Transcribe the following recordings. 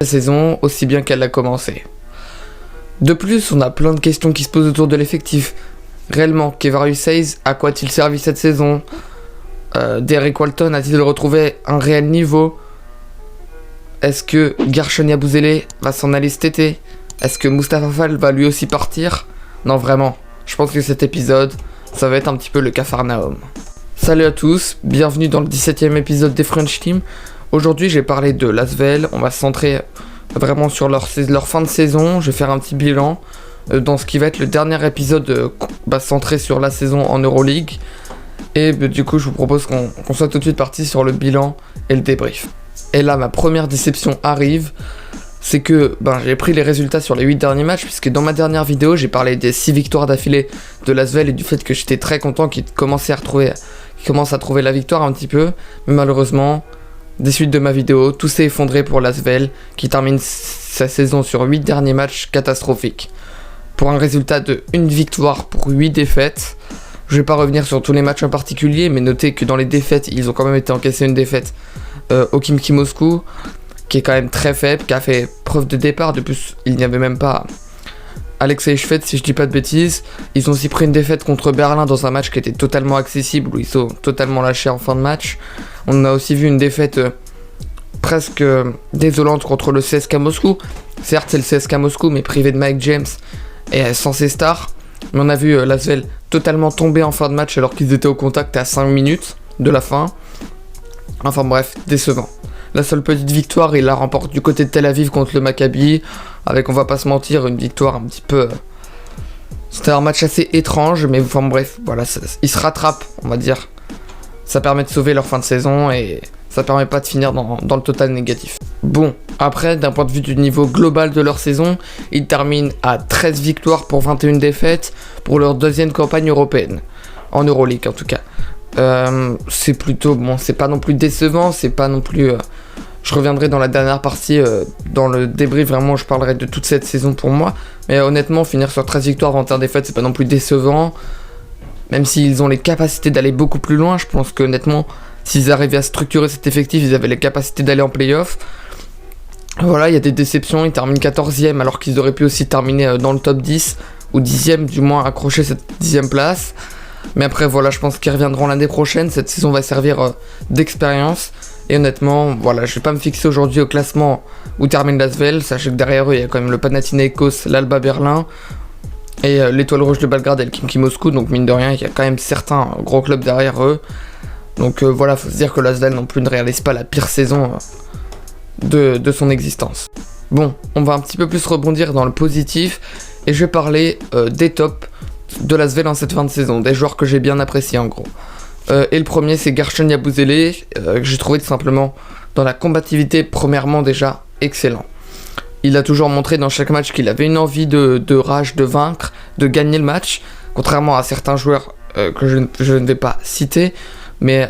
la saison aussi bien qu'elle a commencé. De plus, on a plein de questions qui se posent autour de l'effectif. Réellement, Kevarius Hayes, à quoi a-t-il servi cette saison? Derek Walton a-t-il retrouvé un réel niveau? Est-ce que Gershon Yabusele va s'en aller cet été? Est-ce que Moustapha Fall va lui aussi partir? Non, vraiment, je pense que cet épisode, ça va être un petit peu le Capharnaüm. Salut à tous, bienvenue dans le 17e épisode des French Team. Aujourd'hui, j'ai parlé de l'Asvel, on va se centrer vraiment sur leur fin de saison. Je vais faire un petit bilan dans ce qui va être le dernier épisode centré sur la saison en Euroleague. Et du coup, je vous propose qu'on soit tout de suite parti sur le bilan et le débrief. Et là, ma première déception arrive, c'est que j'ai pris les résultats sur les 8 derniers matchs, puisque dans ma dernière vidéo, j'ai parlé des 6 victoires d'affilée de l'Asvel et du fait que j'étais très content qu'ils commencent à trouver la victoire un petit peu. Mais malheureusement, des suites de ma vidéo, tout s'est effondré pour l'Asvel, qui termine sa saison sur 8 derniers matchs catastrophiques. Pour un résultat de 1 victoire pour 8 défaites. Je vais pas revenir sur tous les matchs en particulier, mais notez que dans les défaites, ils ont quand même été encaissés une défaite au Khimki Moscou, qui est quand même très faible, qui a fait preuve de départ. De plus, il n'y avait même pas Alexei Shved, si je dis pas de bêtises. Ils ont aussi pris une défaite contre Berlin dans un match qui était totalement accessible, où ils sont totalement lâchés en fin de match. On a aussi vu une défaite presque désolante contre le CSKA Moscou. Certes, c'est le CSKA Moscou, mais privé de Mike James et sans ses stars. Mais on a vu l'Asvel totalement tomber en fin de match alors qu'ils étaient au contact à 5 minutes de la fin. Enfin bref, décevant. La seule petite victoire, il la remporte du côté de Tel Aviv contre le Maccabi, avec, on va pas se mentir, une victoire un petit peu... C'était un match assez étrange, mais enfin bref, voilà, ils se rattrapent, on va dire. Ça permet de sauver leur fin de saison et ça permet pas de finir dans le total négatif. Bon, après, d'un point de vue du niveau global de leur saison, ils terminent à 13 victoires pour 21 défaites pour leur deuxième campagne européenne. En Euroleague en tout cas. C'est plutôt bon, c'est pas non plus décevant, c'est pas non plus... je reviendrai dans la dernière partie, dans le débrief, vraiment je parlerai de toute cette saison pour moi. Mais honnêtement, finir sur 13 victoires, 21 défaites, c'est pas non plus décevant. Même s'ils ont les capacités d'aller beaucoup plus loin, je pense qu'honnêtement, s'ils arrivaient à structurer cet effectif, ils avaient les capacités d'aller en play-off. Voilà, il y a des déceptions, ils terminent 14e alors qu'ils auraient pu aussi terminer dans le top 10, ou 10e du moins, accrocher cette 10e place. Mais après voilà, je pense qu'ils reviendront l'année prochaine, cette saison va servir d'expérience. Et honnêtement, voilà, je vais pas me fixer aujourd'hui au classement où termine l'Asvel. Sachez que derrière eux, il y a quand même le Panathinaikos, l'Alba Berlin et l'Étoile Rouge de Belgrade et le Khimki Moscou. Donc mine de rien, il y a quand même certains gros clubs derrière eux. Donc voilà, faut se dire que l'Asvel non plus ne réalise pas la pire saison de son existence. Bon, on va un petit peu plus rebondir dans le positif et je vais parler des tops de l'Asvel en cette fin de saison, des joueurs que j'ai bien appréciés en gros. Et le premier, c'est Gershon Yabusele, que j'ai trouvé tout simplement dans la combativité, premièrement déjà excellent. Il a toujours montré dans chaque match qu'il avait une envie de rage, de vaincre, de gagner le match, contrairement à certains joueurs que je ne vais pas citer, mais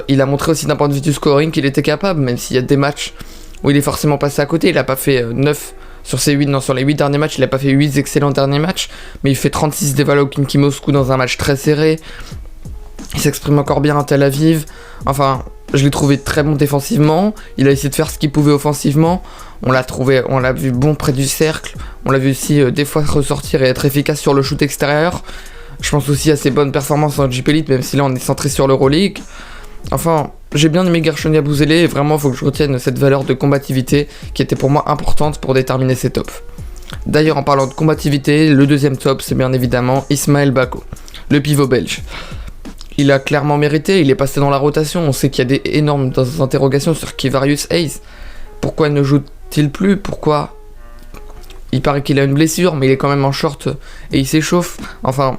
il a montré aussi d'un point de vue du scoring qu'il était capable, même s'il y a des matchs où il est forcément passé à côté. Il n'a pas fait 9 sur les 8 derniers matchs, il n'a pas fait 8 excellents derniers matchs, mais il fait 36 dévalés au Khimki Moscou dans un match très serré. Il s'exprime encore bien à Tel Aviv. Enfin, je l'ai trouvé très bon défensivement. Il a essayé de faire ce qu'il pouvait offensivement. On l'a vu bon près du cercle. On l'a vu aussi des fois ressortir et être efficace sur le shoot extérieur. Je pense aussi à ses bonnes performances en JP Elite, même si là on est centré sur l'Euroleague. Enfin, j'ai bien aimé Gershon Yabusele et vraiment il faut que je retienne cette valeur de combativité qui était pour moi importante pour déterminer ses tops. D'ailleurs, en parlant de combativité, le deuxième top c'est bien évidemment Ismaël Bako, le pivot belge. Il a clairement mérité, il est passé dans la rotation. On sait qu'il y a des énormes interrogations sur Kevarius Hayes. Pourquoi ne joue-t-il plus? Pourquoi? Il paraît qu'il a une blessure, mais il est quand même en short et il s'échauffe. Enfin,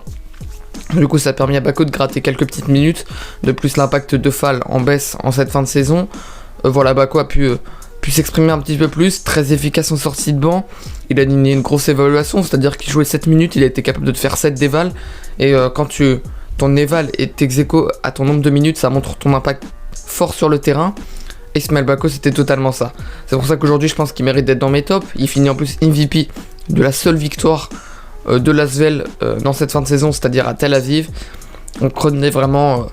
du coup, ça a permis à Bako de gratter quelques petites minutes. De plus, l'impact de Fall en baisse en cette fin de saison. Voilà, Bako a pu s'exprimer un petit peu plus, très efficace en sortie de banc. Il a aligné une grosse évaluation, c'est-à-dire qu'il jouait 7 minutes, il a été capable de te faire 7 dévals. Et quand ton éval est ex aequo à ton nombre de minutes, ça montre ton impact fort sur le terrain. Et Ismaël Bako, c'était totalement ça. C'est pour ça qu'aujourd'hui, je pense qu'il mérite d'être dans mes tops. Il finit en plus MVP de la seule victoire de l'Asvel dans cette fin de saison, c'est-à-dire à Tel Aviv. On connaît vraiment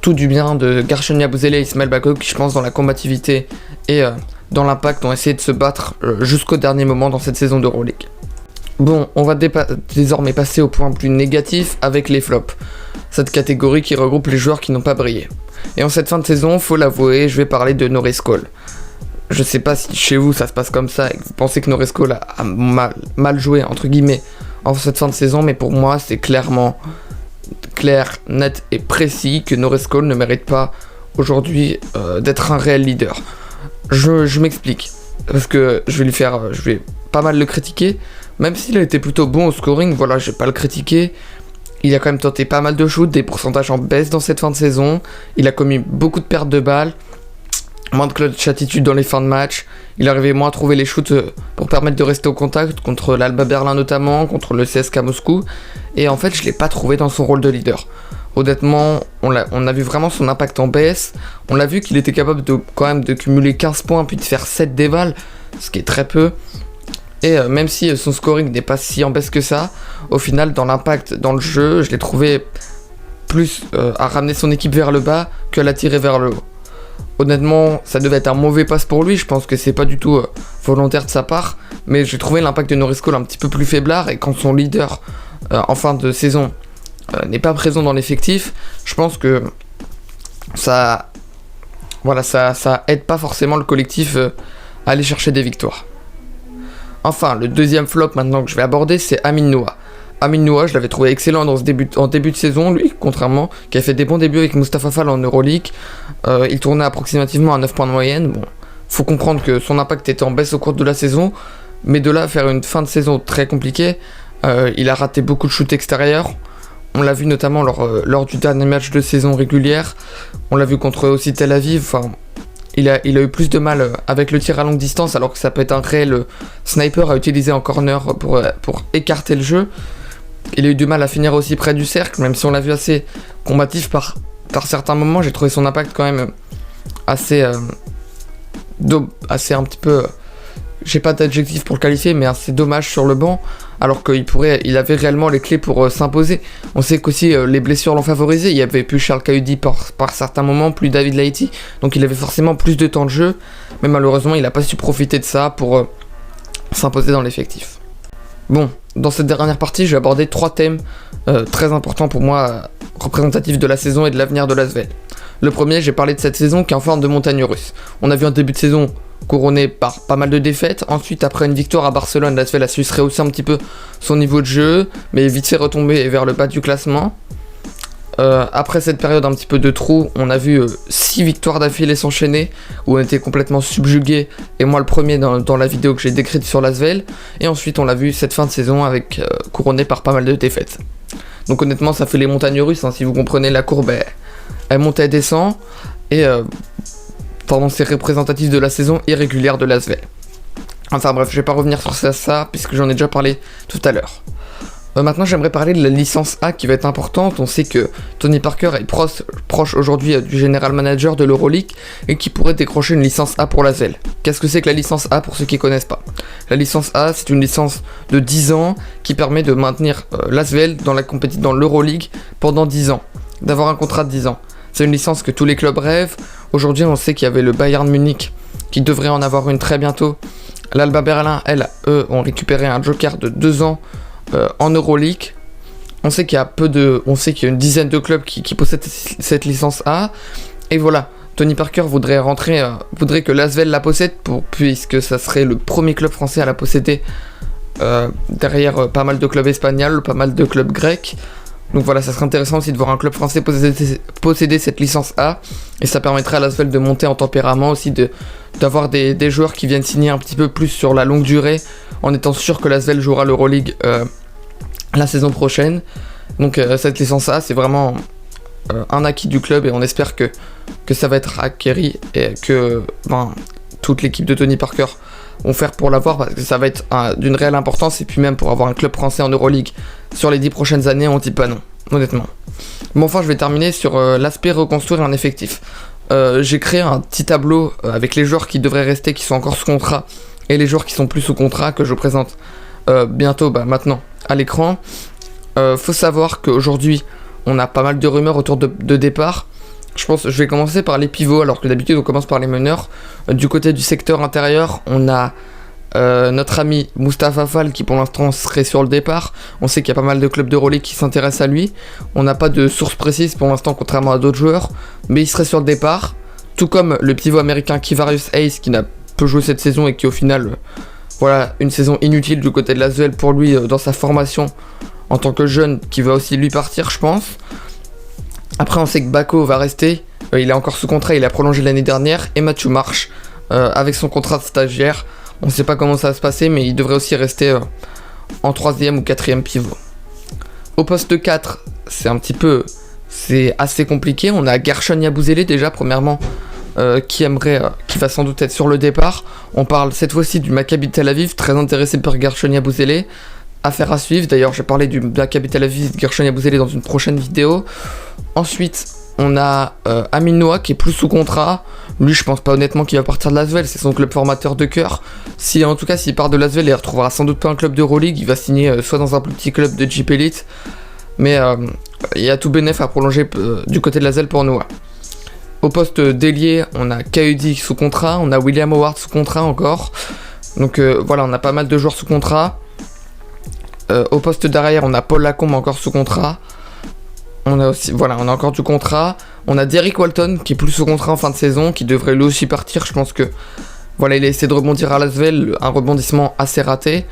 tout du bien de Gershon Yabusele et Ismaël Bako, qui je pense dans la combativité et dans l'Impact ont essayé de se battre jusqu'au dernier moment dans cette saison d'Euroleague. Bon, on va désormais passer au point plus négatif avec les flops. Cette catégorie qui regroupe les joueurs qui n'ont pas brillé. Et en cette fin de saison, faut l'avouer, je vais parler de Norris Cole. Je sais pas si chez vous ça se passe comme ça et que vous pensez que Norris Cole a mal joué, entre guillemets, en cette fin de saison, mais pour moi c'est clairement clair, net et précis que Norris Cole ne mérite pas aujourd'hui d'être un réel leader. Je m'explique, parce que je vais pas mal le critiquer, même s'il a été plutôt bon au scoring, voilà, je vais pas le critiquer. Il a quand même tenté pas mal de shoots, des pourcentages en baisse dans cette fin de saison. Il a commis beaucoup de pertes de balles, moins de clutch attitude dans les fins de match. Il arrivait moins à trouver les shoots pour permettre de rester au contact contre l'Alba Berlin notamment, contre le CSKA Moscou. Et en fait, je l'ai pas trouvé dans son rôle de leader. Honnêtement, on a vu vraiment son impact en baisse. On l'a vu qu'il était capable quand même de cumuler 15 points puis de faire 7 dévals, ce qui est très peu. Et même si son scoring n'est pas si en baisse que ça, au final, dans l'impact, dans le jeu, je l'ai trouvé plus à ramener son équipe vers le bas qu'à la tirer vers le haut. Honnêtement, ça devait être un mauvais passe pour lui, je pense que c'est pas du tout volontaire de sa part, mais j'ai trouvé l'impact de Norris Cole un petit peu plus faiblard, et quand son leader, en fin de saison, n'est pas présent dans l'effectif, je pense que ça aide pas forcément le collectif à aller chercher des victoires. Enfin, le deuxième flop maintenant que je vais aborder, c'est Amin Noah. Amin Noah, je l'avais trouvé excellent en début de saison, lui, contrairement, qui a fait des bons débuts avec Mustapha Fall en Euroleague. Il tournait approximativement à 9 points de moyenne. Bon, faut comprendre que son impact était en baisse au cours de la saison, mais de là à faire une fin de saison très compliquée, il a raté beaucoup de shoots extérieurs. On l'a vu notamment lors du dernier match de saison régulière. On l'a vu contre aussi Tel Aviv. Enfin, il a eu plus de mal avec le tir à longue distance, alors que ça peut être un réel sniper à utiliser en corner pour écarter le jeu. Il a eu du mal à finir aussi près du cercle, même si on l'a vu assez combatif par certains moments. J'ai trouvé son impact quand même assez un petit peu... j'ai pas d'adjectif pour le qualifier, mais assez dommage sur le banc, alors qu'il avait réellement les clés pour s'imposer. On sait qu'aussi les blessures l'ont favorisé. Il y avait plus Charles Cahudy par certains moments, plus David Laïti, donc il avait forcément plus de temps de jeu, mais malheureusement il n'a pas su profiter de ça pour s'imposer dans l'effectif. Bon, dans cette dernière partie, je vais aborder 3 thèmes très importants pour moi, représentatifs de la saison et de l'avenir de l'ASVEL. Le premier, j'ai parlé de cette saison qui est en forme de montagne russe. On a vu un début de saison couronné par pas mal de défaites. Ensuite, après une victoire à Barcelone, l'ASVEL a su se rehausser un petit peu son niveau de jeu, mais vite fait retomber vers le bas du classement. Après cette période un petit peu de trou, on a vu 6 victoires d'affilée s'enchaîner, où on était complètement subjugué, et moi le premier dans la vidéo que j'ai décrite sur l'ASVEL. Et ensuite on l'a vu cette fin de saison avec couronné par pas mal de défaites. Donc honnêtement ça fait les montagnes russes, hein, si vous comprenez la courbe, elle monte et descend, et c'est représentatif de la saison irrégulière de l'ASVEL. Enfin bref, je vais pas revenir sur ça puisque j'en ai déjà parlé tout à l'heure. Maintenant j'aimerais parler de la licence A qui va être importante. On sait que Tony Parker est proche aujourd'hui du general manager de l'Euroleague et qui pourrait décrocher une licence A pour l'ASVEL. Qu'est-ce que c'est que la licence A pour ceux qui ne connaissent pas? La licence A, c'est une licence de 10 ans qui permet de maintenir l'ASVEL dans l'Euroleague pendant 10 ans, d'avoir un contrat de 10 ans. C'est une licence que tous les clubs rêvent. Aujourd'hui on sait qu'il y avait le Bayern Munich qui devrait en avoir une très bientôt. L'Alba Berlin, eux ont récupéré un joker de 2 ans en Euroleague. On sait qu'il y a une dizaine de clubs qui possèdent cette licence A. Et voilà, Tony Parker voudrait que l'ASVEL la possède puisque ça serait le premier club français à la posséder derrière pas mal de clubs espagnols, pas mal de clubs grecs. Donc voilà, ça serait intéressant aussi de voir un club français posséder cette licence A. Et ça permettrait à l'ASVEL de monter en tempérament aussi, d'avoir des joueurs qui viennent signer un petit peu plus sur la longue durée, en étant sûr que l'ASVEL jouera l'Euroleague la saison prochaine. Donc cette licence A, c'est vraiment un acquis du club et on espère que ça va être acquéri et que toute l'équipe de Tony Parker vont faire pour l'avoir, parce que ça va être d'une réelle importance. Et puis même pour avoir un club français en Euroleague sur les 10 prochaines années, on dit pas non, honnêtement. Bon, enfin je vais terminer sur l'aspect reconstruire un effectif. J'ai créé un petit tableau avec les joueurs qui devraient rester, qui sont encore sous contrat, et les joueurs qui sont plus sous contrat, que je présente bientôt maintenant à l'écran. Faut savoir qu'aujourd'hui on a pas mal de rumeurs autour de départ. je vais commencer par les pivots, alors que d'habitude on commence par les meneurs. Du côté du secteur intérieur, on a notre ami Moustapha Fall qui pour l'instant serait sur le départ. On sait qu'il y a pas mal de clubs d'Euroleague qui s'intéressent à lui. On n'a pas de source précise pour l'instant contrairement à d'autres joueurs, mais il serait sur le départ. Tout comme le pivot américain Kivarius Hayes qui n'a peu joué cette saison et qui au final, voilà, une saison inutile du côté de l'Asvel pour lui dans sa formation en tant que jeune, qui va aussi lui partir je pense. Après on sait que Bako va rester, il est encore sous contrat, il a prolongé l'année dernière, et Matthew Marsh avec son contrat de stagiaire. On ne sait pas comment ça va se passer, mais il devrait aussi rester en 3e ou 4e pivot. Au poste 4, c'est assez compliqué. On a Gershon Yabusele déjà, premièrement, qui va sans doute être sur le départ. On parle cette fois-ci du Maccabi Tel Aviv, très intéressé par Gershon Yabusele. Affaire à suivre, d'ailleurs j'ai parlé du Maccabi Tel Aviv, Gershon Yabusele dans une prochaine vidéo. Ensuite, on a Amin Noah qui est plus sous contrat. Lui, je pense pas honnêtement qu'il va partir de l'Asvel, c'est son club formateur de cœur. En tout cas, s'il part de l'Asvel, il ne retrouvera sans doute pas un club d'Euroleague. Il va signer soit dans un plus petit club de Jeep Elite. Mais il y a tout bénéf à prolonger du côté de l'Asvel pour Noah. Au poste d'ailier, on a Kaudi sous contrat, on a William Howard sous contrat encore. Donc voilà, on a pas mal de joueurs sous contrat. Au poste d'arrière, on a Paul Lacombe encore sous contrat. On a encore du contrat. On a Derrick Walton qui est plus sous contrat en fin de saison, qui devrait lui aussi partir. Je pense que il a essayé de rebondir à l'Asvel, un rebondissement assez raté.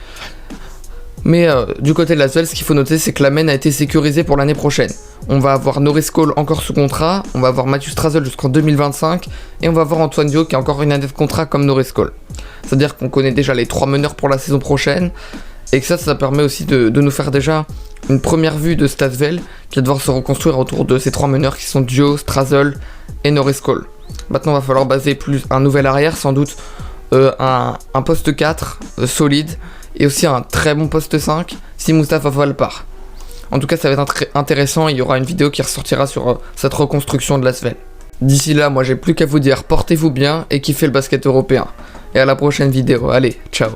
Mais du côté de l'Asvel, ce qu'il faut noter, c'est que la main a été sécurisée pour l'année prochaine. On va avoir Norris Cole encore sous contrat, on va avoir Matthew Strazel jusqu'en 2025, et on va avoir Antoine Dio qui a encore une année de contrat comme Norris Cole. C'est-à-dire qu'on connaît déjà les 3 meneurs pour la saison prochaine, et que ça permet aussi de nous faire déjà une première vue de Asvel qui va devoir se reconstruire autour de ces 3 meneurs qui sont Dio, Strazel et Norris Cole. Maintenant, il va falloir baser plus un nouvel arrière, sans doute un poste 4 solide, et aussi un très bon poste 5 si Moustapha Fall part. En tout cas, ça va être intéressant, il y aura une vidéo qui ressortira sur cette reconstruction de l'Asvel. D'ici là, moi j'ai plus qu'à vous dire, portez-vous bien et kiffez le basket européen. Et à la prochaine vidéo, allez, ciao.